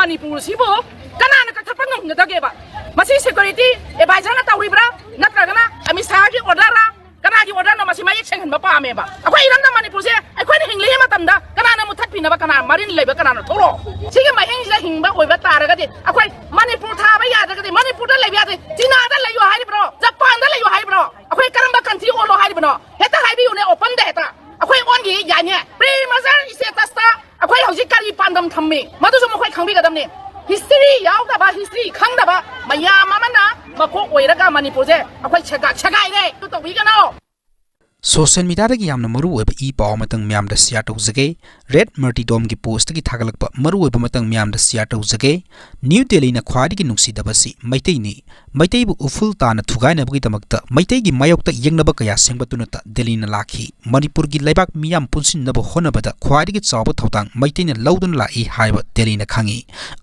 Manipur sibo kanana kathapang ngadagiba masi security advisor na tawibra natragana amisagi ordera kanagi order no masi mayek sengen ba paameba akoi iram na Manipur se akoi ni hingli matamda kanana muthatpina ba kana marin leba kanana thoro sige maheng ja hingba oiba taragadi akoi Manipur thaba yadagadi Manipur da lebi yade China da layo hai bro Japan da layo hai bro akoi karamba country Ollo hai bro heta hai bi une open da heta akoi ongi yanye pre-major status ta akoi hojik kari pandam thammi madu so mokoi khangbi gadamne history yaudaba history khangdaba mayam amana makok oiraga Manipur je akoi chagai re to tobi gano social media dagi yamna maru oiba I paw matang myam da share tawjage red martyrdom gi post gi thagalakpa maru oiba matang myam da share tawjage New Delhi na khwadi gi nungsi dabasi maitai ni maitai bu uful ta na thugai na bagi tamakta maitai gi mayok ta yengnaba kaya sengba tunata Delhi na lakhi Manipur gi laibak miyam punsin naba honabada khwadi gi chawba thawtang maitai na lawdun la I haiba Delhi na khangi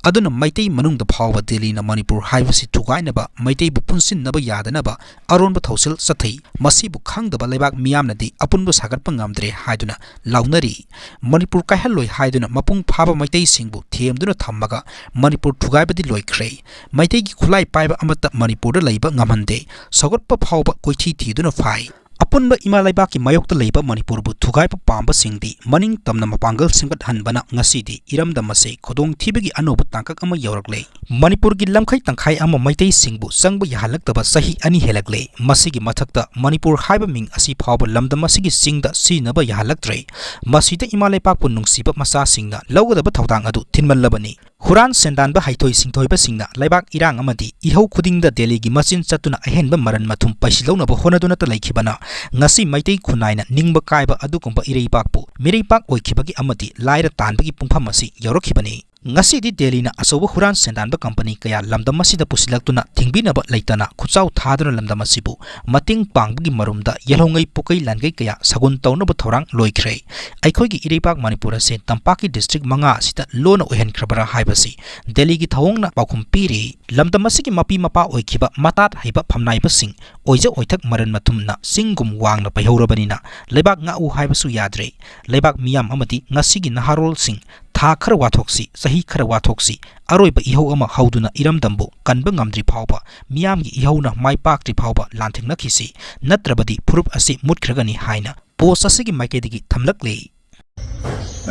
aduna maitai manung da phawba Delhi na Manipur haiba si thugai na ba maitai bu punsin naba yadana ba aron ba thawsil sathai masi bu khangdaba laibak miyamnadi apunbu sagarpa ngamdre haiduna launari Manipur kaihalloi haiduna mapung phaba maitai singbu themduna thammaga Manipur thugaibadi loikhre maitai gi khulai paiba amata Manipur da leiba ngamhande sagarpa phawba koithi thiduna phai apunba imalaiba ki mayokta leiba Manipur bu thugaipa pamba singdi maning tamna mapangal singkat hanbana ngasidi iramda mase khodong thibagi anobu tangkak ama yawrakle Manipur gi lamkhai tangkhai ama maitai singbu sangba yahalaktaba sahi ani helakle masigi mathakta Manipur haiba ming asi phawba lamda masigi singda sinaba yahalaktre masida imalaipa pu nungsiba masa singna lawgadaba thawdang adu thinmallabani Huran sendan ba haithoi singthoi ba singna laibak irang amadi ihau khudingda Delhi gi machin chatuna ahenba maran mathum paisilona ba honaduna ta laikhibana ngasi maitai khunaina ningba kaiba adukumba ireipakpu mireipak oikhibagi amadi laira tanbagi pungpham asi yawrakhibani ngasi di Delhi na asoba huran sendan ba company kaya lamdam masida pusilaktuna thingbinaba leitana khuchau thaduna lamdam asibu mating pangbagi marumda yelhongai pukai langai kaya sagun tawnaba thorang loikhre Eikhoi gi ireipak Manipur se tampaki district manga sita lona ohen khrabara haibasi Delhi gi thawongna pakhum piri lamdam asigi mapi mapa oikhiba matat haiba phamnai ba sing oija oithak maran mathumna singum wangna paihorobanina lebak nga u haibasu yadre lebak miyam amati ngasi gi naharol sing tha khara wathoksi sahi khara wathoksi aroiba ihau ama hauduna iramdambu kanba ngamdri phawba miyam gi ihauna maipakti phawba lanthingna khisi natrabadi phurup asi mutkhiragani haina post asigi maikedigi thamlakle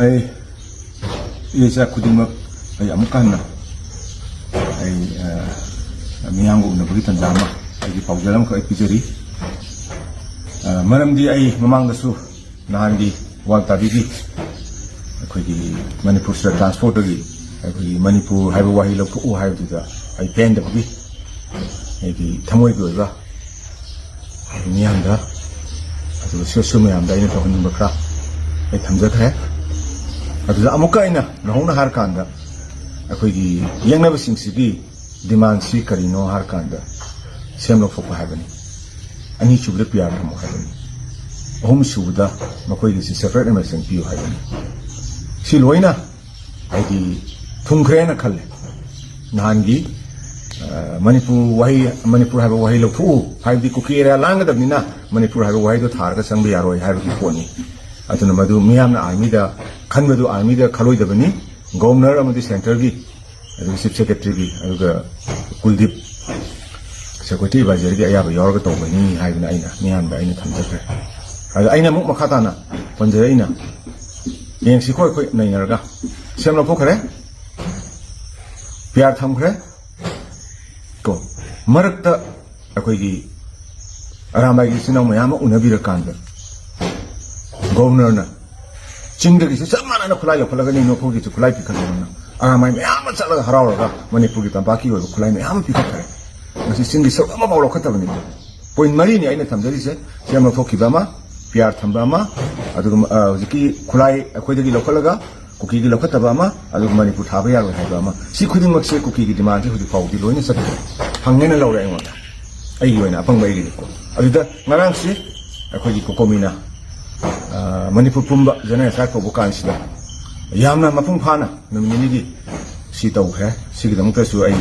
ai isa kudima ai amukana ai miyam gu na bagi tanjama ai pawjalam ko epijari maramdi ai mamangdasu nahandi wagtabigi Eikhoi Manipur state transport gi Eikhoi Manipur haiba wahi lokku haiba ai pen da gi ai thamoi gi oiba miyamda adu social miyamda ina thon bakra ai thamjakhe adu amuka ina nahona har kanda Eikhoi gi yengnaba singsi gi demand si karino har kanda semlo fokpa haibani ani chubra piyar thamo haibani ahum subuda makoi gi separate emergency piyo haibani si loina ai thungkhre na khalle nahangi Manipur haiba wahi lokhu haibi kuki area langgadabnina Manipur haiba wahi do tharga sangba yaroi haiba ki poni atuna madu miyamna army da khanbadu army da khaloi dabani governor amadi center gi adu chief secretary gi aduga kuldip secretary bajer gi ayaba yorga tawbani haibna aina miyamda aina thamjakre adu aina muk makhatana panjara aina yeng si khoi nainarga semlo phokre pyar thamkhre ko marakta akoi gi aramai gi sinau mayam unabirakanda governor na chingdagi se samana na khulai khulaga ni no phogi chu khulai pikha na aramai mayam chala harawra Manipur gi tampaki oi khulai mayam pikha thare masi singi so ama bawlo khatabani point mari ni aina thamjari se semlo phokhi bama pyar thambama adugum jiki khulai akoi dagi lokhalaga kuki gi lokhataba ma adugum Manipur thaba yaroi haiba ma si khuding mak se kuki gi demand hudi faudi loina sak hangena lawra engwa ai yoina apang bai gi ko aduda ngarang si akoi gi kokomina Manipur pumba jana sa ko bukan sida yamna mapung phana namini gi si tau khe si gi dam ka su ai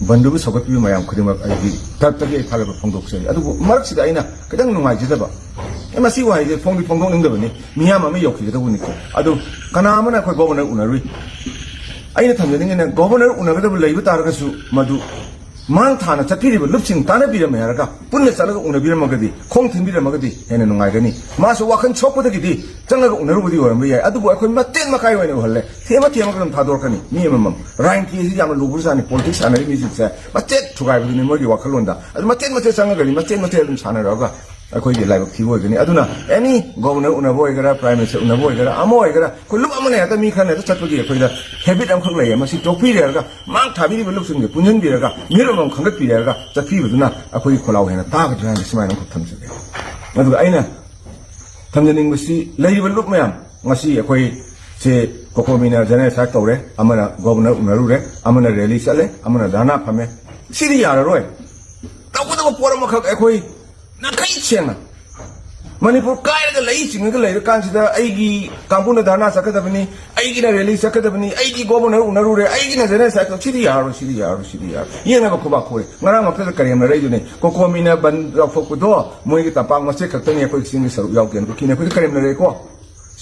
bandu sogat pi mayam khuding mak ai gi tat tagi thaga phongdok se adu marak sida aina kadang nungai jidaba masi wa je phongdi phongdok ningdabani miyam ama yokhi da buni ko adu kana amana khoi governor unarui ꯑꯩꯅ ꯊꯝꯖꯅꯤꯡꯉꯤꯅ governor ꯎꯅꯒꯗꯕ ꯂꯩꯕ ꯇꯥꯔꯒꯁꯨ ꯃꯗꯨ ꯃꯥꯡ ꯊꯥꯅ ꯆꯠꯄꯤꯔꯤꯕ ꯂꯨꯞꯁꯤꯡ ꯇꯥꯟꯅꯕꯤꯔꯝꯃꯦ ꯍꯥꯏꯔꯒ ꯄꯨꯟꯅ ꯆꯠꯂꯒ ꯎꯅꯕꯤꯔꯝꯃꯒꯗꯤ ꯈꯣꯡ ꯊꯤꯟꯕꯤꯔꯝꯃꯒꯗꯤ ꯍꯦꯟꯅ ꯅꯨꯡꯉꯥꯏꯒꯅꯤ ꯃꯥꯁꯨ ꯋꯥꯈꯜ ꯁꯣꯛꯄꯗꯒꯤꯗꯤ ꯆꯪꯉꯒ ꯎꯅꯔꯨꯕꯗꯤ ꯑꯣꯏꯔꯝꯕ ꯌꯥꯏ ꯑꯗꯨꯕꯨ ꯑꯩꯈꯣꯏ ꯃꯇꯦꯟ ꯃꯀꯥꯏ ꯑꯣꯏꯅ ꯎꯍꯜꯂꯦ ꯊꯦꯝꯃꯒ ꯑꯗꯨꯝ ꯊꯥꯗꯣꯔꯛꯀꯅꯤ ꯃꯤ ꯑꯃꯃꯝ ꯔꯥꯏꯟ ꯀꯦꯁꯤ ꯌꯥꯝꯅ ꯂꯨꯕꯖꯥꯠꯅꯤ ꯄꯣꯂꯤꯇꯤꯛꯁ ꯁꯥꯟꯅꯔꯤ ꯃꯤꯁꯤꯡꯁꯦ ꯃꯆꯦꯠ ꯊꯨꯒꯥꯏꯕꯗꯨꯅꯤ ꯃꯣꯏꯒꯤ ꯋꯥꯈꯜꯂꯣꯟꯗ ꯑꯗꯨ ꯃꯆꯦꯠ ꯆꯪꯉꯒꯗꯤ ꯃꯆꯦꯠ ꯑꯗꯨꯝ ꯁꯥꯟꯅꯔꯛꯑꯒ ꯑꯩꯈꯣꯏꯒꯤ ꯂꯥꯏꯕꯛ ꯊꯤꯕ ꯑꯣꯏꯒꯅꯤ ꯑꯗꯨꯅ ꯑꯦꯅꯤ ꯒꯣꯕꯔꯅꯔ ꯎꯅꯕ ꯑꯣꯏꯒꯦꯔꯥ ꯄ꯭ꯔꯥꯏꯝ ꯃꯤꯅꯤꯁꯇꯔ ꯎꯅꯕ ꯑꯣꯏꯒꯦꯔꯥ ꯑꯃ ꯑꯣꯏꯒꯦꯔꯥ ꯑꯩꯈꯣꯏ ꯂꯨꯞ ꯑꯃꯅ ꯍꯦꯛꯇ ꯃꯤ ꯈꯔꯅ ꯍꯦꯛꯇ ꯆꯠꯄꯒꯤ ꯑꯩꯈꯣꯏꯗ ꯍꯦꯕꯤꯠ ꯑꯃꯈꯛ ꯂꯩꯌꯦ ꯃꯁꯤ ꯇꯣꯛꯄꯤꯔꯒ ꯃꯥꯡ ꯊꯥꯕꯤꯔꯤꯕ ꯂꯨꯞꯁꯤꯡꯁꯦ ꯄꯨꯟꯁꯤꯟꯕꯤꯔꯒ ꯃꯤꯔꯣꯜ ꯑꯃ ꯈꯪꯒꯠꯄꯤꯔꯒ ꯆꯠꯄꯤꯕꯗꯨꯅ ꯑꯩꯈꯣꯏꯒꯤ ꯈꯣꯜꯂꯥꯎ ꯍꯦꯟꯅ ꯇꯥꯒꯗ꯭ꯔꯥ ꯍꯥꯏꯅ ꯁꯨꯃꯥꯏꯅ ꯑꯃꯈꯛ ꯊꯝꯖꯒꯦ ꯑꯗꯨꯒ ꯑꯩꯅ ꯊꯝꯖꯅꯤꯡꯕꯁꯤ ꯂꯩꯔꯤꯕ ꯂꯨꯞ ꯃꯌꯥꯝ ꯉꯁꯤ ꯑꯩꯈꯣꯏ ꯁꯦ ꯀꯣꯀꯣꯃꯤꯅ ꯖꯦꯅꯔꯦꯜ ꯁ꯭ꯇ꯭ꯔꯥꯏꯛ ꯇꯧꯔꯦ ꯑꯃꯅ ꯒꯣꯕꯔꯅꯔ ꯎꯅꯔꯨꯔꯦ ꯑꯃꯅ ꯔꯦꯂꯤ ꯆꯠꯂꯦ ꯑꯃꯅ ꯙꯔꯅꯥ ꯐꯝꯃꯦ ꯁꯤꯗꯤ ꯌꯥꯔꯔꯣꯏ ꯇꯧꯒꯗꯕ ꯄꯣꯠ ꯑꯃꯈꯛ ꯑꯩꯈꯣꯏ ꯅꯥꯈꯩ ꯁꯦꯡꯅ ꯃꯅꯤꯄꯨꯔ ꯀꯥꯏꯔꯒ ꯂꯩ ꯆꯤꯡꯉꯒ ꯂꯩꯔꯀꯥꯟꯁꯤꯗ ꯑꯩꯒꯤ ꯀꯥꯡꯕꯨꯅ ꯙꯔꯅꯥ ꯆꯠꯀꯗꯕꯅꯤ ꯑꯩꯒꯤꯅ ꯔꯦꯂꯤ ꯆꯠꯀꯗꯕꯅꯤ ꯑꯩꯒꯤ ꯒꯣꯕꯔꯅꯔ ꯎꯅꯔꯨꯔꯦ ꯑꯩꯒꯤꯅ ꯖꯦꯅꯔꯦꯜ ꯁ꯭ꯇ꯭ꯔꯥꯏꯛ ꯁꯤꯗꯤ ꯌꯥꯔꯔꯣꯏ ꯌꯦꯡꯅꯕ ꯈꯨꯕꯥꯛ ꯈꯨꯔꯦ ꯉꯔꯥꯡꯃꯛꯇꯗ ꯀꯔꯦꯝꯅ ꯔꯩꯗꯨꯅꯤ ꯀꯣꯀꯣꯃꯤꯅ ꯕꯟ ꯂꯥꯎꯊꯣꯛꯄꯗꯣ ꯃꯣꯏꯒꯤ ꯇꯝꯄꯥꯛ ꯃꯆꯦꯠ ꯈꯛꯇꯅꯤ ꯑꯩꯈꯣꯏ ꯆꯤꯡꯒꯤ ꯁꯔꯨꯛ ꯌꯥꯎꯗꯦꯅ ꯀꯨꯀꯤꯅ ꯑꯩꯈꯣꯏꯗ ꯀꯔꯦꯝꯅꯔꯦꯀꯣ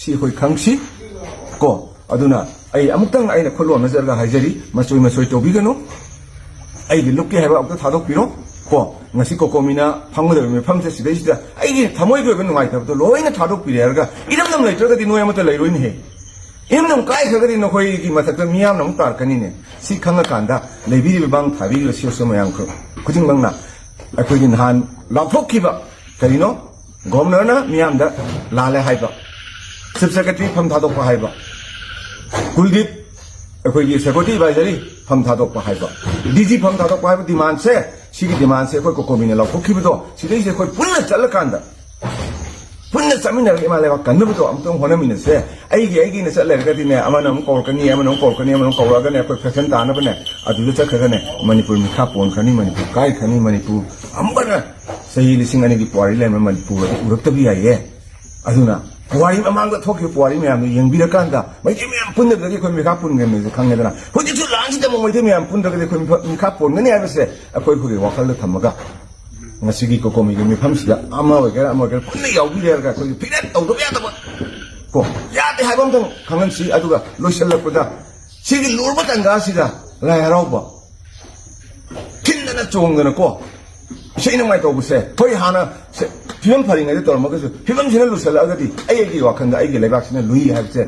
ꯁꯤ ꯑꯩꯈꯣꯏ ꯈꯪꯁꯤ ꯀꯣ ꯑꯗꯨꯅ ꯑꯩ ꯑꯃꯨꯛꯇꯪ ꯑꯩꯅ ꯈꯨꯠꯂꯣꯟꯅꯖꯔꯒ ꯍꯥꯏꯖꯔꯤ ꯃꯆꯣꯏ ꯇꯧꯕꯤꯒꯅꯨ ꯑꯩꯒꯤ ꯂꯨꯞꯀꯦ ꯍꯥꯏꯕ ꯑꯃꯨꯛꯇ ꯊꯥꯗꯣꯛꯄꯤꯔꯣ ꯀꯣ ꯉꯁꯤ ꯀꯣꯀꯣꯃꯤꯅ ꯐꯝꯒꯗꯕ ꯃꯐꯝꯁꯦ ꯁꯤꯗꯩꯁꯤꯗ ꯑꯩꯒꯤ ꯊꯃꯣꯏꯒꯤ ꯑꯣꯏꯕ ꯅꯨꯡꯉꯥꯏꯇꯕꯗꯣ ꯂꯣꯏꯅ ꯊꯥꯗꯣꯛꯄꯤꯔꯦ ꯍꯥꯏꯔꯒ ꯏꯔꯝꯗꯝ ꯂꯩꯇ꯭ꯔꯒꯗꯤ ꯅꯣꯏ ꯑꯃꯠꯇ ꯂꯩꯔꯣꯏꯅꯦꯍꯦ ꯏꯔꯝꯗꯝ ꯀꯥꯏꯈ꯭ꯔꯒꯗꯤ ꯅꯈꯣꯏꯒꯤ ꯃꯊꯛꯇ ꯃꯤꯌꯥꯝꯅ ꯑꯃꯨꯛ ꯇꯥꯔꯛꯀꯅꯤꯅꯦ ꯁꯤ ꯈꯪꯉꯀꯥꯟꯗ ꯂꯩꯕꯤꯔꯤꯕ ꯃꯥꯡ ꯊꯥꯕꯤꯔꯤꯕ ꯁꯤꯑꯣꯁ ꯃꯌꯥꯝ ꯈꯨꯗꯤꯡꯃꯛꯅ ꯑꯩꯈꯣꯏꯒꯤ ꯅꯍꯥꯟ ꯂꯥꯎꯊꯣꯛꯈꯤꯕ ꯀꯔꯤꯅꯣ ꯒꯣꯕꯔꯅꯔꯅ ꯃꯤꯌꯥꯝꯗ ꯂꯥꯜꯂꯦ ꯍꯥꯏꯕ ꯆꯤꯞ ꯁꯦꯀ꯭ꯔꯦꯇꯔꯤ ꯐꯝ ꯊꯥꯗꯣꯛꯄ ꯍꯥꯏꯕ ꯀꯨꯜꯗꯤꯞ ꯑꯩꯈꯣꯏꯒꯤ ꯁꯦꯀ꯭ꯌꯨꯔꯤꯇꯤ ꯑꯦꯗꯚꯥꯏꯖꯔꯤ ꯐꯝ ꯊꯥꯗꯣꯛꯄ ꯍꯥꯏꯕ ꯗꯤꯖꯤ ꯐꯝ ꯊꯥꯗꯣꯛꯄ ꯍꯥꯏꯕ ꯗꯤꯃꯥꯟꯁꯦ ꯁꯤꯒꯤ ꯗꯤꯃꯥꯟꯁꯦ ꯑꯩꯈꯣꯏ ꯀꯣꯀꯣꯃꯤꯅ ꯂꯥꯎꯊꯣꯛꯈꯤꯕꯗꯣ ꯁꯤꯗꯩꯁꯦ ꯑꯩꯈꯣꯏ ꯄꯨꯟꯅ ꯆꯠꯂꯀꯥꯟꯗ ꯄꯨꯟꯅ ꯆꯠꯃꯤꯟꯅꯔꯒ ꯏꯃꯥ ꯂꯩꯕꯥꯛ ꯀꯟꯅꯕꯗꯣ ꯑꯃꯨꯛꯇꯪ ꯍꯣꯠꯅꯃꯤꯟꯅꯁꯦ ꯑꯩꯒꯤꯅ ꯆꯠ ꯂꯩꯔꯒꯗꯤꯅꯦ ꯑꯃꯅ ꯑꯃꯨꯛ ꯀꯧꯔꯛꯀꯅꯤ ꯑꯃꯅ ꯑꯃꯨꯛ ꯀꯧꯔꯛꯑꯒꯅꯦ ꯑꯩꯈꯣꯏ ꯐꯦꯁꯟ ꯇꯥꯅꯕꯅꯦ ꯑꯗꯨꯗ ꯆꯠꯈ꯭ꯔꯒꯅꯦ ꯃꯅꯤꯄꯨꯔ ꯃꯤꯈꯥ ꯄꯣꯟꯈ꯭ꯔꯅꯤ ꯃꯅꯤꯄꯨꯔ ꯀꯥꯏꯈ꯭ꯔꯅꯤ ꯃꯅꯤꯄꯨꯔ ꯑꯃꯨꯛꯀꯅ ꯆꯍꯤ 2000ꯒꯤ ꯄꯨꯋꯥꯔꯤ ꯂꯩꯔꯝꯕ ꯃꯅꯤꯄꯨꯔ ꯑꯗꯨ ꯎꯔꯛꯇꯕ ꯌꯥꯏꯌꯦ ꯑꯗꯨꯅ ꯄꯨꯋꯥꯔꯤ ꯃꯃꯥꯡꯗ ꯊꯣꯛꯈꯤꯕ ꯄꯨꯋꯥꯔꯤ ꯃꯌꯥꯝꯗꯨ ꯌꯦꯡꯕꯤꯔꯀꯥꯟꯗ ꯃꯩꯇꯩ ꯃꯌꯥꯝ ꯄꯨꯟꯗ꯭ꯔꯒꯗꯤ ꯑꯩꯈꯣꯏ ꯃꯤꯈꯥ ꯄꯨꯟꯒꯅꯤꯁꯦ ꯈꯪꯉꯦꯗꯅ ꯍꯧꯖꯤꯛꯁꯨ ꯂꯥꯟꯁꯤꯗ ꯑꯃꯨꯛ ꯃꯩꯇꯩ ꯃꯌꯥꯝ ꯄꯨꯟꯗ꯭ꯔꯒꯗꯤ ꯑꯩꯈꯣꯏ ꯃꯤꯈꯥ ꯄꯣꯟꯒꯅꯤ ꯍꯥꯏꯕꯁꯦ ꯑꯩꯈꯣꯏꯒꯤ ꯋꯥꯈꯜꯗ ꯊꯝꯃꯒ ꯉꯁꯤꯒꯤ ꯀꯣꯀꯣꯃꯤꯒꯤ ꯃꯤꯐꯝꯁꯤꯗ ꯑꯃ ꯑꯣꯏꯒꯦꯔꯥ ꯄꯨꯟꯅ ꯌꯥꯎꯕꯤꯔꯦ ꯍꯥꯏꯔꯒ ꯑꯩꯈꯣꯏꯒꯤ ꯐꯤꯔꯦꯞ ꯇꯧꯗꯕ ꯌꯥꯗꯕ ꯀꯣ ꯌꯥꯗꯦ ꯍꯥꯏꯕ ꯑꯝꯇꯪ ꯈꯪꯍꯟꯁꯤ ꯑꯗꯨꯒ ꯂꯣꯏꯁꯤꯜꯂꯛꯄꯗ ꯁꯤꯒꯤ ꯂꯨꯔꯕ ꯇꯥꯟꯖꯥꯁꯤꯗ ꯂꯥꯏ ꯍꯔꯥꯎꯕ ꯊꯤꯟꯗꯅ ꯆꯣꯡꯗꯅꯀꯣ ꯏꯁꯩ ꯅꯣꯡꯃꯥꯏ ꯇꯧꯕꯁꯦ ꯍꯣꯏ ꯍꯥꯟꯅ ꯐꯤꯕꯝ ꯐꯔꯤꯉꯩꯗ ꯇꯧꯔꯝꯃꯒꯁꯨ ꯐꯤꯕꯝꯁꯤꯅ ꯂꯨꯁꯜꯂꯛꯑꯒꯗꯤ ꯑꯩꯒꯤ ꯋꯥꯈꯜꯗ ꯑꯩꯒꯤ ꯂꯩꯕꯥꯛꯁꯤꯅ ꯂꯨꯏ ꯍꯥꯏꯕꯁꯦ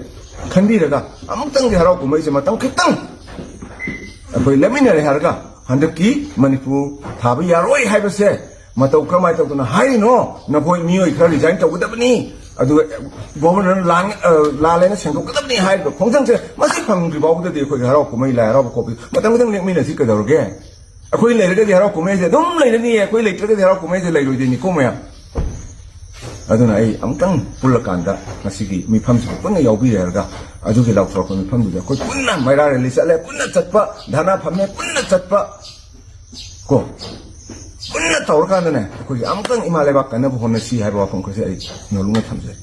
ꯈꯟꯕꯤꯔꯒ ꯑꯃꯨꯛꯇꯪꯗꯤ ꯍꯔꯥꯎ ꯀꯨꯝꯍꯩꯁꯦ ꯃꯇꯝ ꯈꯤꯇꯪ ꯑꯩꯈꯣꯏ ꯂꯦꯞꯃꯤꯟꯅꯔꯦ ꯍꯥꯏꯔꯒ ꯍꯟꯗꯛꯀꯤ ꯃꯅꯤꯄꯨꯔ ꯊꯥꯕ ꯌꯥꯔꯣꯏ ꯍꯥꯏꯕꯁꯦ ꯃꯇꯧ ꯀꯔꯝꯍꯥꯏꯅ ꯇꯧꯗꯅ ꯍꯥꯏꯔꯤꯅꯣ ꯅꯈꯣꯏ ꯃꯤꯑꯣꯏ ꯈꯔ ꯔꯤꯖꯥꯏꯟ ꯇꯧꯒꯗꯕꯅꯤ ꯑꯗꯨꯒ ꯒꯣꯕꯔꯅꯔ ꯂꯥꯜꯂꯦꯅ ꯁꯦꯡꯗꯣꯛꯀꯗꯕꯅꯤ ꯍꯥꯏꯔꯤꯕ ꯈꯣꯡꯖꯪꯁꯦ ꯃꯁꯤ ꯐꯪꯗ꯭ꯔꯤ ꯐꯥꯎꯕꯗꯗꯤ ꯑꯩꯈꯣꯏꯒꯤ ꯍꯔꯥꯎ ꯀꯨꯝꯍꯩ ꯂꯥꯏ ꯍꯔꯥꯎꯕ ꯈꯣꯠꯄ ꯃꯇꯝ ꯈꯤꯇꯪ ꯂꯦꯞꯃꯤꯟꯅꯁꯤ ꯀꯩꯗꯧꯔꯒꯦ ꯑꯩꯈꯣꯏ ꯂꯩꯔꯒꯗꯤ ꯍꯔꯥꯎ ꯀꯨꯝꯍꯩꯁꯦ ꯑꯗꯨꯝ ꯂꯩꯔꯅꯤꯌꯦ ꯑꯩꯈꯣꯏ ꯂꯩꯇ꯭ꯔꯒꯗꯤ ꯍꯔꯥꯎ ꯀꯨꯝꯍꯩꯁꯦ ꯂꯩꯔꯣꯏꯗꯣꯏꯅꯤꯀꯣ ꯃꯌꯥꯝ ꯑꯗꯨꯅ ꯑꯩ ꯑꯃꯨꯛꯇꯪ ꯄꯨꯜꯂꯀꯥꯟꯗ ꯉꯁꯤꯒꯤ ꯃꯤꯐꯝꯁꯤꯗ ꯄꯨꯟꯅ ꯌꯥꯎꯕꯤꯔꯦ ꯍꯥꯏꯔꯒ ꯑꯗꯨꯒꯤ ꯂꯥꯎꯊꯣꯔꯛꯄ ꯃꯤꯐꯝꯗꯨꯗ ꯑꯩꯈꯣꯏ ꯄꯨꯟꯅ ꯃꯩꯔꯥ ꯔꯦꯂꯤ ꯆꯠꯂꯦ ꯄꯨꯟꯅ ꯆꯠꯄ ꯙꯔꯅꯥ ꯐꯝꯃꯦ ꯄꯨꯟꯅ ꯆꯠꯄ ꯀꯣ ꯄꯨꯟꯅ ꯇꯧꯔꯀꯥꯟꯗꯅꯦ ꯑꯩꯈꯣꯏꯒꯤ ꯑꯃꯨꯛꯇꯪ ꯏꯃꯥ ꯂꯩꯕꯥꯛ ꯀꯟꯅꯕ ꯍꯣꯠꯅꯁꯤ ꯍꯥꯏꯕ ꯋꯥꯐꯝ ꯈꯔꯁꯦ ꯑꯩ ꯅꯣꯂꯨꯡꯅ ꯊꯝꯖꯩ